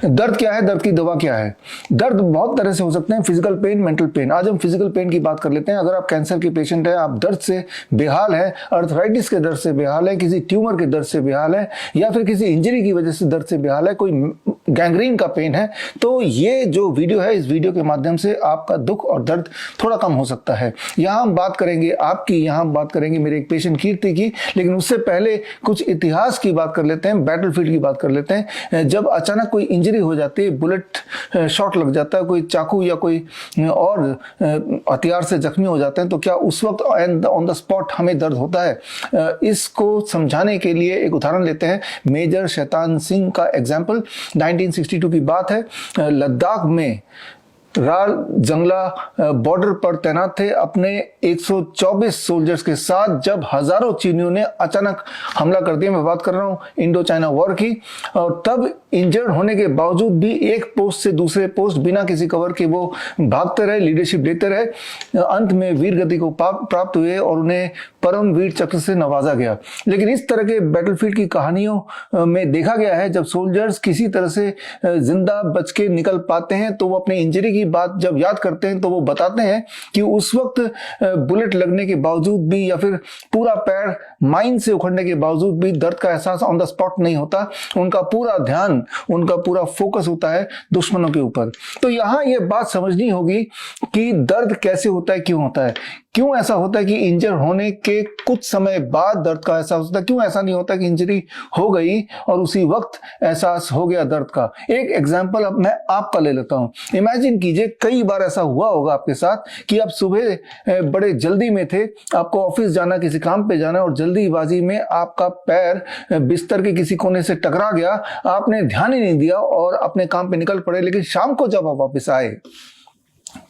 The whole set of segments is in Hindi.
दर्द क्या है, दर्द की दवा क्या है? दर्द बहुत तरह से हो सकते हैं, फिजिकल पेन, मेंटल पेन। आज हम फिजिकल पेन की बात कर लेते हैं। अगर आप कैंसर के पेशेंट हैं, आप दर्द से बेहाल हैं, अर्थराइटिस के दर्द से बेहाल है, किसी ट्यूमर के दर्द से बेहाल है, या फिर किसी इंजरी की वजह से दर्द से बेहाल है, कोई गैंग्रीन का पेन है, तो ये जो वीडियो है, इस वीडियो के माध्यम से आपका दुख और दर्द थोड़ा कम हो सकता है। यहाँ हम बात करेंगे आपकी, यहाँ हम बात करेंगे मेरे एक पेशेंट कीर्ति की, लेकिन उससे पहले कुछ इतिहास की बात कर लेते हैं, बैटलफील्ड की बात कर लेते हैं। जब अचानक कोई इंजरी हो जाती है, बुलेट शॉट लग जाता है, कोई चाकू या कोई और हथियार से जख्मी हो जाते हैं, तो क्या उस वक्त ऑन द स्पॉट हमें दर्द होता है? इसको समझाने के लिए एक उदाहरण लेते हैं, मेजर शैतान सिंह का एग्जाम्पल। 1962 की बात है, लद्दाख में राल जंगला बॉर्डर पर तैनात थे अपने 124 सोल्जर्स के साथ, जब हजारों चीनियों ने अचानक हमला कर दिया। मैं बात कर रहा हूं इंडो चाइना वॉर की। और तब इंजर्ड होने के बावजूद भी एक पोस्ट से दूसरे पोस्ट बिना किसी कवर के वो भागते रहे, लीडरशिप देते रहे। अंत में वीर गति को प्राप्त हुए और उन्हें परमवीर चक्र से नवाजा गया। लेकिन इस तरह के बैटलफील्ड की कहानियों में देखा गया है, जब सोल्जर्स किसी तरह से जिंदा बच के निकल पाते हैं, तो वो अपने इंजरी की बात जब याद करते हैं तो वो बताते हैं कि उस वक्त बुलेट लगने के बावजूद भी, या फिर पूरा पैर माइन से उखड़ने के बावजूद भी दर्द का एहसास ऑन द स्पॉट नहीं होता। उनका पूरा ध्यान, उनका पूरा फोकस होता है दुश्मनों के ऊपर। तो यहां ये बात समझनी होगी कि दर्द कैसे होता है, क्यों होता है, क्यों ऐसा होता है कि इंजर होने के कुछ समय बाद दर्द का एहसास होता है, क्यों ऐसा नहीं होता कि इंजरी हो गई और उसी वक्त एहसास हो गया दर्द का। एक एग्जांपल अब मैं आपका ले लेता हूं। इमेजिन कीजिए, कई बार ऐसा हुआ होगा आपके साथ कि आप सुबह बड़े जल्दी में थे, आपको ऑफिस जाना, किसी काम पे जाना, और जल्दीबाजी में आपका पैर बिस्तर के किसी कोने से टकरा गया, आपने ध्यान ही नहीं दिया और अपने काम पे निकल पड़े। लेकिन शाम को जब आप वापस आए,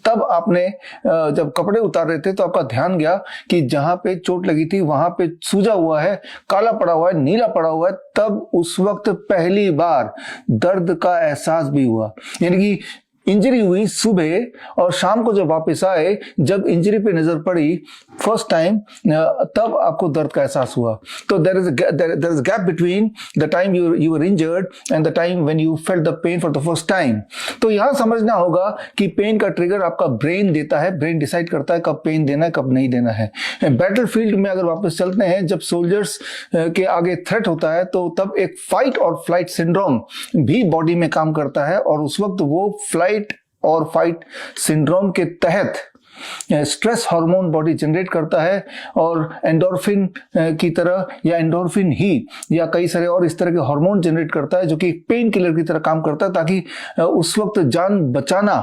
तब आपने जब कपड़े उतार रहे थे, तो आपका ध्यान गया कि जहां पे चोट लगी थी वहां पे सूजा हुआ है, काला पड़ा हुआ है, नीला पड़ा हुआ है। तब उस वक्त पहली बार दर्द का एहसास भी हुआ। यानी कि इंजरी हुई सुबह, और शाम को जब वापस आए, जब इंजरी पे नजर पड़ी फर्स्ट टाइम, तब आपको दर्द का एहसास हुआ। तो there is gap between the time you were injured and the time when you felt the pain for the first time. तो यहां समझना होगा कि पेन का ट्रिगर आपका ब्रेन देता है। ब्रेन डिसाइड करता है कब पेन देना है, कब नहीं देना है। बैटलफील्ड में अगर वापस चलते हैं, जब सोल्जर्स के आगे थ्रेट होता है, तो तब एक फाइट और फ्लाइट सिंड्रोम भी बॉडी में काम करता है, और उस वक्त वो फ्लाइट और फाइट सिंड्रोम के तहत स्ट्रेस हार्मोन बॉडी जनरेट करता है, और एंडोर्फिन की तरह, या एंडोर्फिन ही, या कई सारे और इस तरह के हार्मोन जनरेट करता है, जो कि एक पेन किलर की तरह काम करता है, ताकि उस वक्त जान बचाना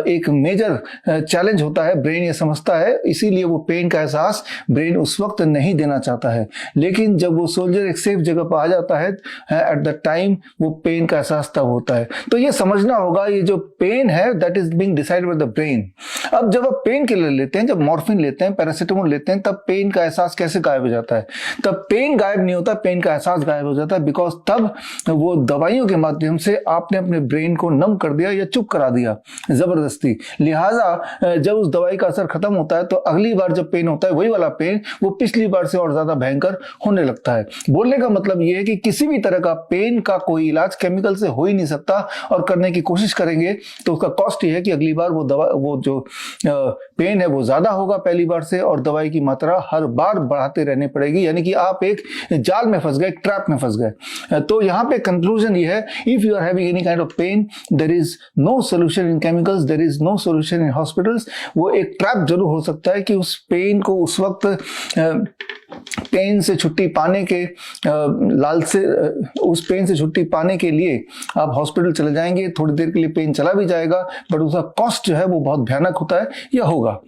एक मेजर चैलेंज होता है। ब्रेन ये समझता है, इसीलिए वो पेन का एहसास ब्रेन उस वक्त नहीं देना चाहता है। लेकिन जब वो सोल्जर एक सेफ जगह पर आ जाता है, एट द टाइम वो पेन का एहसास तब होता है। तो ये समझना होगा, ये जो पेन है, that is being decided by the brain. अब जब आप पेन किलर लेते हैं, जब मॉर्फिन लेते हैं, पैरासिटामोल लेते हैं, तब पेन का एहसास कैसे गायब हो जाता है? तब पेन गायब नहीं होता, पेन का एहसास गायब हो जाता है, बिकॉज तब वो दवाइयों के माध्यम से आपने अपने ब्रेन को नम कर दिया या चुप करा दिया जबरदस्ती। लिहाजा जब उस दवाई का असर खत्म होता है, तो अगली बार जब पेन होता है, वही वाला पेन वो पिछली बार से और ज्यादा भयंकर होने लगता है। बोलने का मतलब ये है कि किसी भी तरह का पेन का कोई इलाज केमिकल से हो ही नहीं सकता, और करने की कोशिश करेंगे तो उसका कॉस्ट ये है कि अगली बार वो जो पेन है वो ज्यादा होगा पहली बार से, और दवाई की मात्रा हर बार बढ़ाते रहनी पड़ेगी। यानी कि आप एक जाल में फंस गए, एक ट्रैप में फंस गए। तो यहाँ पे कंक्लूजन ये है, if you are having any kind of pain, there is no solution in chemicals, there is no solution in hospitals. वो एक ट्रैप जरूर हो सकता है कि उस पेन को उस वक्त पेन से छुट्टी पाने के उस पेन से छुट्टी पाने के लिए आप हॉस्पिटल चले जाएंगे, थोड़ी देर के लिए पेन चला भी जाएगा, बट उसका कॉस्ट जो है वो बहुत भयानक होता है या होगा।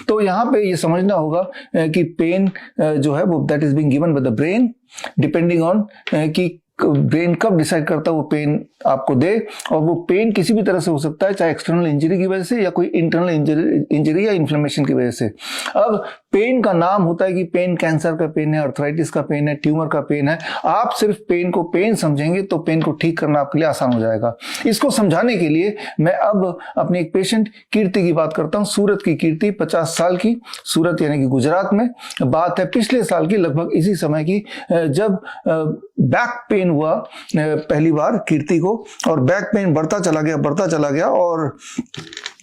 तो यहाँ पे ये समझना होगा कि पेन जो है वो that is being given by the brain, depending on कि ब्रेन कब डिसाइड करता है वो पेन आपको दे। और वो पेन किसी भी तरह से हो सकता है, चाहे एक्सटर्नल इंजरी की वजह से या कोई इंटरनल इंजरी या इन्फ्लेमेशन की वजह से। अब पेन का नाम होता है कि पेन कैंसर का पेन है, अर्थराइटिस का पेन है, ट्यूमर का पेन है। आप सिर्फ पेन को पेन समझेंगे तो पेन को ठीक करना आपके लिए आसान हो जाएगा। इसको समझाने के लिए मैं अब अपने एक पेशेंट कीर्ति की बात करता हूँ। सूरत की कीर्ति, 50 साल की, सूरत यानी कि गुजरात में। बात है पिछले साल की, लगभग इसी समय की, जब बैक पेन हुआ पहली बार कीर्ति को, और बैक पेन बढ़ता चला गया और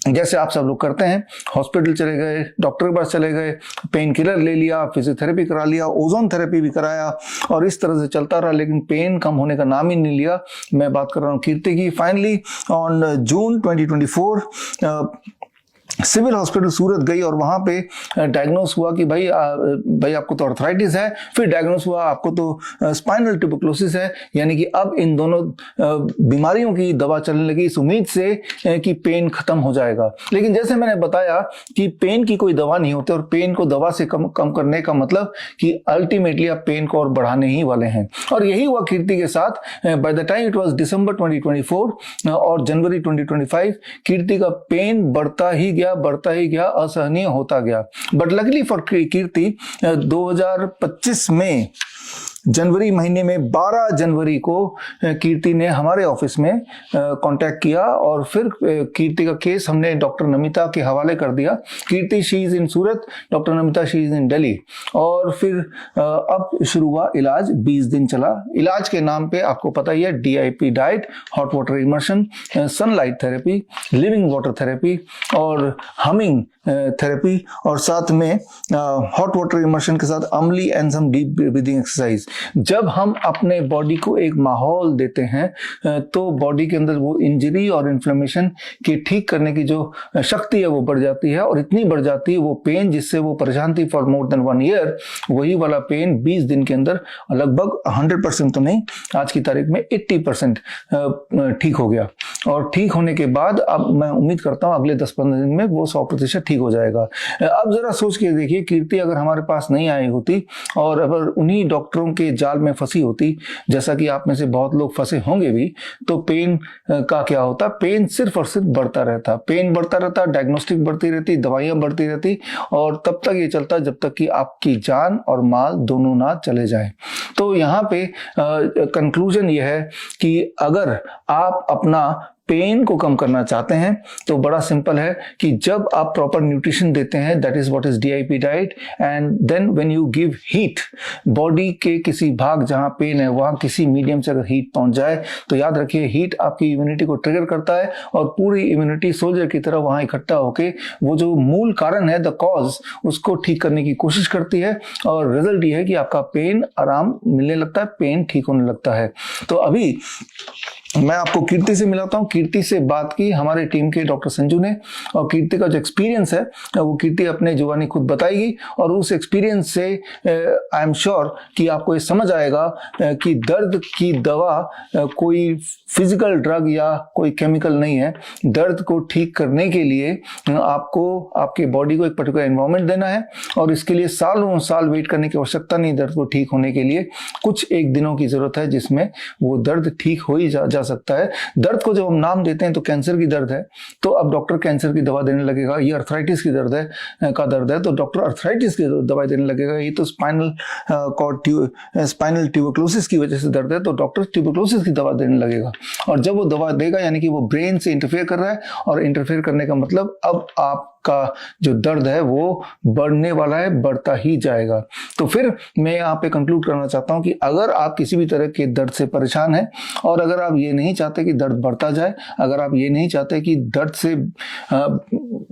जैसे आप सब लोग करते हैं, हॉस्पिटल चले गए, डॉक्टर के पास चले गए, पेन किलर ले लिया, फिजियोथेरेपी करा लिया, ओजोन थेरेपी भी कराया, और इस तरह से चलता रहा, लेकिन पेन कम होने का नाम ही नहीं लिया। मैं बात कर रहा हूँ कीर्ति की। Finally on June 2024 civil hospital Surat गई और वहाँ पे डायग्नोस हुआ कि भाई आपको तो आर्थराइटिस है। फिर डायग्नोस हुआ आपको तो स्पाइनल ट्यूबरकुलोसिस है, यानी कि अब इन दोनों बीमारियों की दवा चलने लगी इस उम्मीद से कि पेन खत्म हो जाएगा। लेकिन जैसे मैंने बताया कि पेन की कोई दवा नहीं होती, और पेन को दवा से कम करने का मतलब कि अल्टीमेटली आप पेन को और बढ़ाने ही वाले हैं। और यही हुआ कीर्ति के साथ। By the time it was December 2024 और जनवरी 2025 कीर्ति का पेन बढ़ता ही गया, असहनीय होता गया। बट लकीली फॉर कीर्ति 2025 में जनवरी महीने में 12 जनवरी को कीर्ति ने हमारे ऑफिस में कांटेक्ट किया, और फिर कीर्ति का केस हमने डॉक्टर नमिता के हवाले कर दिया। Kirti she is in Surat, doctor Namita she is in Delhi. और फिर अब शुरू हुआ इलाज। 20 दिन चला। इलाज के नाम पे आपको पता ही है, DIP diet, hot water immersion, sunlight therapy, living water therapy और हमिंग थेरेपी, और साथ में हॉट वाटर इमर्शन के साथ अमली and some deep breathing exercise. जब हम अपने बॉडी को एक माहौल देते हैं तो बॉडी के अंदर वो इंजरी और इन्फ्लेमेशन की ठीक करने की जो शक्ति है वो बढ़ जाती है, और इतनी बढ़ जाती है वो पेन जिससे वो परेशान थी फॉर मोर देन 1 ईयर, वही वाला पेन 20 दिन के अंदर लगभग 100% तो नहीं, आज की तारीख में 80% ठीक हो गया। और ठीक होने के बाद अब मैं उम्मीद करता हूँ अगले 10-15 दिन में वो 100% ठीक हो जाएगा। अब जरा सोच के देखिए, कीर्ति अगर हमारे पास नहीं आई होती और अगर उन्हीं डॉक्टरों के जाल में फंसी होती, जैसा कि आप में से बहुत लोग फंसे होंगे भी, तो पेन का क्या होता? पेन सिर्फ और सिर्फ बढ़ता रहता, डायग्नोस्टिक बढ़ती रहती, दवाइयां बढ़ती रहती, और तब तक ये चलता जब तक कि आपकी जान और माल दोनों ना चले जाए। तो यहाँ पे कंक्लूजन ये है कि अगर आप अपना पेन को कम करना चाहते हैं तो बड़ा सिंपल है कि जब आप प्रॉपर न्यूट्रिशन देते हैं, that is what is DIP diet, and then when you give heat, body के किसी भाग जहां पेन है वहां किसी मीडियम से अगर हीट पहुंच जाए तो याद रखिए हीट आपकी इम्यूनिटी को ट्रिगर करता है, और पूरी इम्यूनिटी सोल्जर की तरह वहां इकट्ठा होकर वो जो मूल कारण है, द कॉज, उसको ठीक करने की कोशिश करती है, और रिजल्ट ये है कि आपका पेन आराम मिलने लगता है, पेन ठीक होने लगता है। तो अभी मैं आपको कीर्ति से मिलाता हूँ। कीर्ति से बात की हमारे टीम के डॉक्टर संजू ने, और कीर्ति का जो एक्सपीरियंस है वो कीर्ति अपने जुबानी खुद बताएगी, और उस एक्सपीरियंस से आई एम श्योर कि आपको ये समझ आएगा कि दर्द की दवा कोई फिजिकल ड्रग या कोई केमिकल नहीं है। दर्द को ठीक करने के लिए आपको आपके बॉडी को एक पर्टिकुलर एनवायरनमेंट देना है, और इसके लिए सालों साल वेट करने की आवश्यकता नहीं। दर्द को ठीक होने के लिए कुछ एक दिनों की जरूरत है जिसमें वो दर्द ठीक हो ही जा सकता है। दर्द को जब हम नाम देते हैं तो कैंसर की दर्द है तो अब डॉक्टर कैंसर की दवा देने लगेगा, ये अर्थराइटिस की दर्द है तो डॉक्टर अर्थराइटिस की दवाई देने लगेगा, ये तो स्पाइनल ट्यूबरकुलोसिस की वजह से दर्द है तो डॉक्टर ट्यूबरकुलोसिस की दवा देने लगेगा। और जब वो दवा देगा यानी कि वो ब्रेन से इंटरफेयर कर रहा है, और इंटरफेयर करने का मतलब अब आपका जो दर्द है वो बढ़ने वाला है, बढ़ता ही जाएगा। तो फिर मैं यहाँ पे कंक्लूड करना चाहता हूँ कि अगर आप किसी भी तरह के दर्द से परेशान हैं, और अगर आप ये नहीं चाहते कि दर्द बढ़ता जाए, अगर आप ये नहीं चाहते कि दर्द से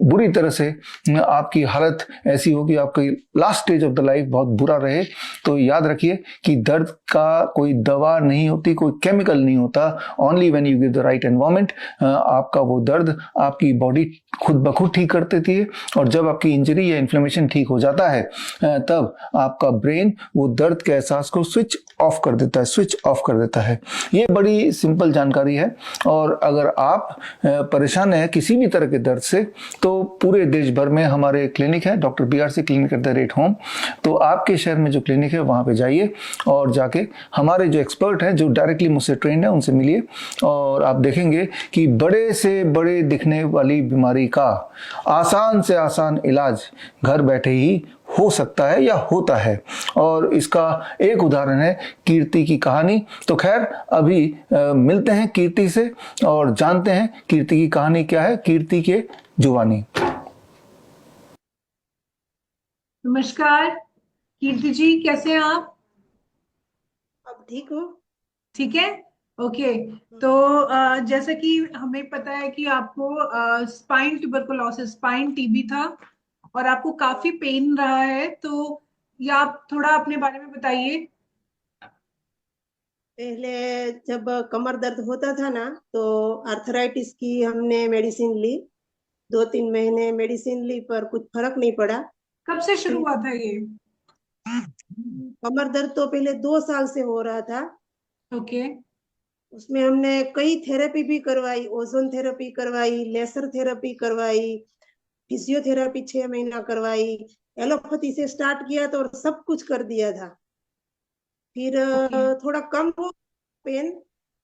बुरी तरह से आपकी हालत ऐसी हो कि आपकी last stage of the life बहुत बुरा रहे, तो याद रखिए कि दर्द का कोई दवा नहीं होती, कोई केमिकल नहीं होता। Only when you give the right environment आपका वो दर्द आपकी बॉडी खुद ब खुद ठीक कर देती है, और जब आपकी इंजरी या इन्फ्लेमेशन ठीक हो जाता है तब आपका ब्रेन वो दर्द के एहसास को स्विच ऑफ कर देता है। ये बड़ी सिंपल जानकारी है, और अगर आप परेशान हैं किसी भी तरह के दर्द से तो पूरे देश भर में हमारे क्लिनिक है, डॉक्टर BRC क्लिनिक @home। तो आपके शहर में जो क्लिनिक है वहाँ पे जाइए, और जाके हमारे जो एक्सपर्ट हैं जो डायरेक्टली मुझसे ट्रेंड है उनसे मिलिए, और आप देखेंगे कि बड़े से बड़े दिखने वाली बीमारी का आसान से आसान इलाज घर बैठे ही हो सकता है या होता है। और इसका एक उदाहरण है कीर्ति की कहानी। तो खैर अभी मिलते हैं कीर्ति से और जानते हैं कीर्ति की कहानी क्या है, कीर्ति के जुबानी। नमस्कार कीर्ति जी, कैसे हैं आप? अब ठीक हूँ। ठीक है। ओके। तो जैसे कि हमें पता है कि आपको स्पाइन ट्यूबरकुलोसिस, स्पाइन टीबी था, और आपको काफी पेन रहा है, तो या आप थोड़ा अपने बारे में बताइए। पहले जब कमर दर्द होता था ना, तो आर्थराइटिस की हमने मेडिसिन ली। 2-3 महीने मेडिसिन ली पर कुछ फर्क नहीं पड़ा। कब से शुरू फिर हुआ था ये? कमर दर्द तो पहले 2 साल से हो रहा था। ओके। उसमें हमने कई थेरेपी भी करवाई, ओजोन थेरेपी करवाई, लेसर थेरेपी करवाई, फिजियोथेरेपी 6 महीना करवाई। एलोपैथी से स्टार्ट किया तो और सब कुछ कर दिया था। फिर ओके। थोड़ा कम हो पेन,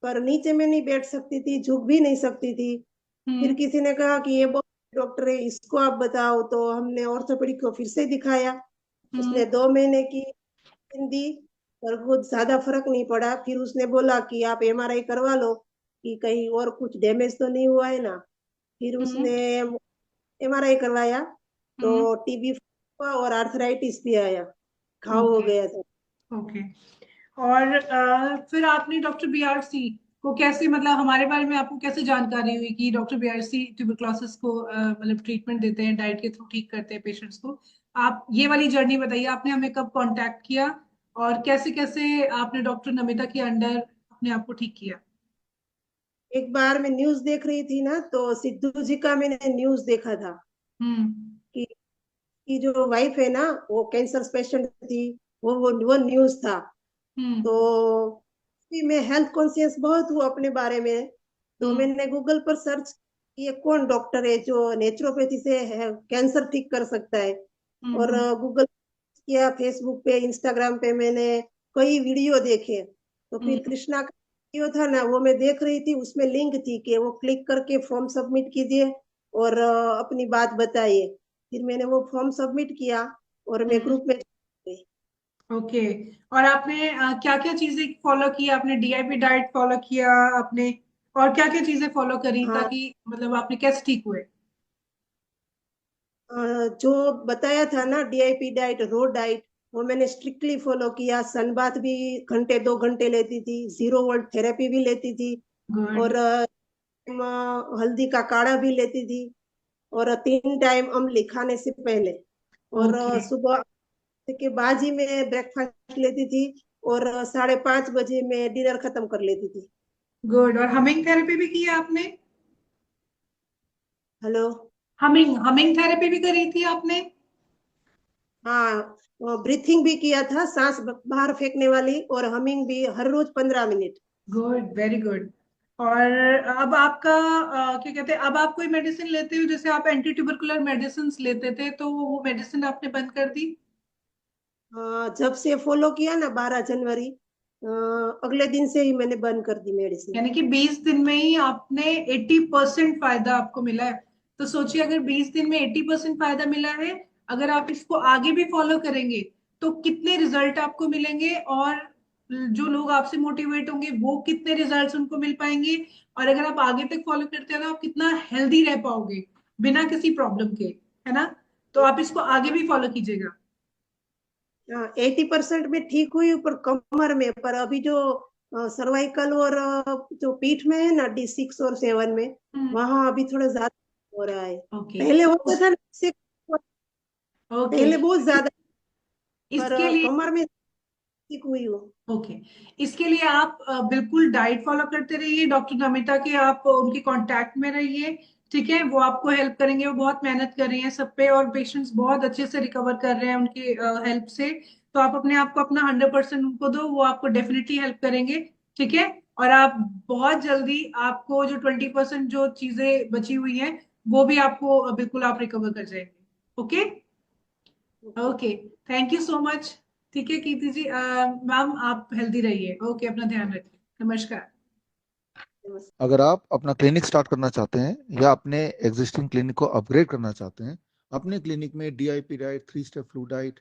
पर नीचे में नहीं बैठ सकती थी, झुक भी नहीं सकती थी। फिर हम्म। किसी ने कहा कि ये बहुत डॉक्टर है, इसको आप बताओ, तो हमने ऑर्थोपेडिक को फिर से दिखाया। हम्म। उसने 2 महीने की दी, पर कुछ ज्यादा फर्क नहीं पड़ा। फिर उसने बोला कि आप एमआरआई करवा लो कि कहीं और कुछ डैमेज तो नहीं हुआ है ना। फिर हम्म। उसने एमआरआई करवाया, तो हम्म। टीबी हुआ और आर्थराइटिस भी आया, घाव हो ओके। गया था। ओके। और फिर आपने डॉक्टर बीआरसी को कैसे, मतलब हमारे बारे में आपको कैसे जानकारी हुई कि डॉक्टर बीआरसी ट्यूबरक्लोसिस को मतलब ट्रीटमेंट देते हैं, डाइट के थ्रू ठीक करते हैं पेशेंट्स को? आप ये वाली जर्नी बताइए, आपने हमें कब कांटेक्ट किया और कैसे कैसे आपने डॉक्टर नमिता के अंडर अपने आप को ठीक किया? एक बार मैं न्यूज देख रही थी ना, तो सिद्धू जी का मैंने न्यूज देखा था हम्म। कि की जो वाइफ है ना, वो कैंसर पेशेंट थी। वो न्यूज था। हम्म। तो भी मैं हेल्थ कॉन्शियस बहुत हूँ अपने बारे में। तो हम्म। मैंने गूगल पर सर्च, ये कौन डॉक्टर है जो नेचुरोपैथी से कैंसर ठीक कर सकता है। और हम्म। गूगल किया, फेसबुक पे, इंस्टाग्राम पे मैंने कई वीडियो देखे। तो हम्म। फिर कृष्णा का वीडियो था ना, वो मैं देख रही थी, उसमें लिंक थी कि वो क्लिक करके फॉर्म सबमिट कीजिए और अपनी बात बताइए। फिर मैंने वो फॉर्म सबमिट किया और मैं हम्म। ग्रुप में गई। ओके। और आपने क्या क्या चीजें फॉलो की? आपने डीआईपी डाइट फॉलो किया आपने, और क्या क्या चीजें फॉलो करी हाँ, ताकि मतलब आपने कैसे ठीक हुए? जो बताया था ना, डीआईपी डाइट, रो डाइट, वो मैंने स्ट्रिक्टली फॉलो किया। सनबाथ भी घंटे 2 घंटे लेती थी, 0 वोल्ट थेरेपी भी लेती थी, गुड। और हल्दी का काढ़ा भी लेती थी, और 3 टाइम अम्ली खाने से पहले, और ओके। सुबह के बाद ही मैं ब्रेकफास्ट लेती थी, और 5:30 बजे मैं डिनर खत्म कर लेती थी। गुड। और हमिंग थेरेपी भी की है आपने? हेलो। हमिंग हमिंग थेरेपी भी करी थी आपने? हाँ, ब्रीथिंग भी किया था, सांस बाहर फेंकने वाली, और हमिंग भी हर रोज 15 मिनट। Good, very good. और अब आपका क्या कहते हैं, अब आप कोई मेडिसिन लेते हो? जैसे आप एंटी ट्यूबरकुलर मेडिसिन लेते थे, तो वो मेडिसिन आपने बंद कर दी? जब से फॉलो किया ना, 12 जनवरी, अगले दिन से ही मैंने बंद कर दी मेडिसिन। यानी कि 20 दिन में ही आपने 80% फायदा आपको मिला है। तो सोचिए, अगर 20 दिन में 80% फायदा मिला है, अगर आप इसको आगे भी फॉलो करेंगे तो कितने रिजल्ट आपको मिलेंगे, और जो लोग आपसे मोटिवेट होंगे वो कितने रिजल्ट्स उनको मिल पाएंगे। और अगर आप आगे तक फॉलो करते हैं तो आप कितना हेल्दी रह पाओगे बिना किसी प्रॉब्लम के, है ना? तो आप इसको आगे भी फॉलो कीजिएगा। 80% में ठीक हुई, पर कमर में, पर अभी जो सर्वाइकल और जो पीठ में है ना, D6 और 7 में, हम्म। वहां अभी थोड़ा ज्यादा हो रहा है। ओके। पहले तो होता उस था ना, ओके। पहले बहुत ज्यादा, पर इसके लिए कमर में ठीक हुई हूँ। ओके, इसके लिए आप बिल्कुल डाइट फॉलो करते रहिए, डॉक्टर नमिता के आप उनके कांटेक्ट में रहिए। ठीक है, वो आपको हेल्प करेंगे, वो बहुत मेहनत कर रही हैं सब पे, और पेशेंट्स बहुत अच्छे से रिकवर कर रहे हैं उनकी हेल्प से। तो आप अपने आप को अपना 100% उनको दो, वो आपको डेफिनेटली हेल्प करेंगे। ठीक है। और आप बहुत जल्दी, आपको जो 20% जो चीजें बची हुई हैं वो भी आपको बिल्कुल आप रिकवर कर जाएंगे। Okay. Okay. Okay. Thank you so much. ठीक है कीर्ति जी, मैम आप हेल्दी रहिए। ओके, अपना ध्यान रखिए। नमस्कार। नमस्ते। अगर आप अपना क्लिनिक स्टार्ट करना चाहते हैं या अपने एग्जिस्टिंग क्लिनिक को अपग्रेड करना चाहते हैं, अपने क्लिनिक में DIP diet, 3 step flu diet,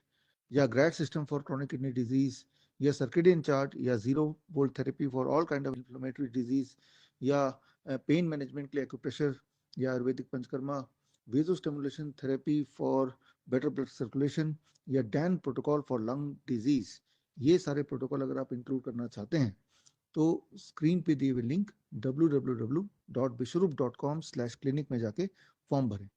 या grad system for chronic kidney disease, या सर्केडियन चार्ट, या 0 volt therapy for all kind of inflammatory disease, या पेन मैनेजमेंट के लिए एक्यूप्रेशर या Ayurvedic panchakarma, vagus stimulation therapy for better blood circulation, या DAN protocol for lung disease, ये सारे प्रोटोकॉल अगर आप इंक्लूड करना चाहते हैं तो स्क्रीन पे दिए हुए लिंक www.bishrup.com/clinic में जाके फॉर्म भरें।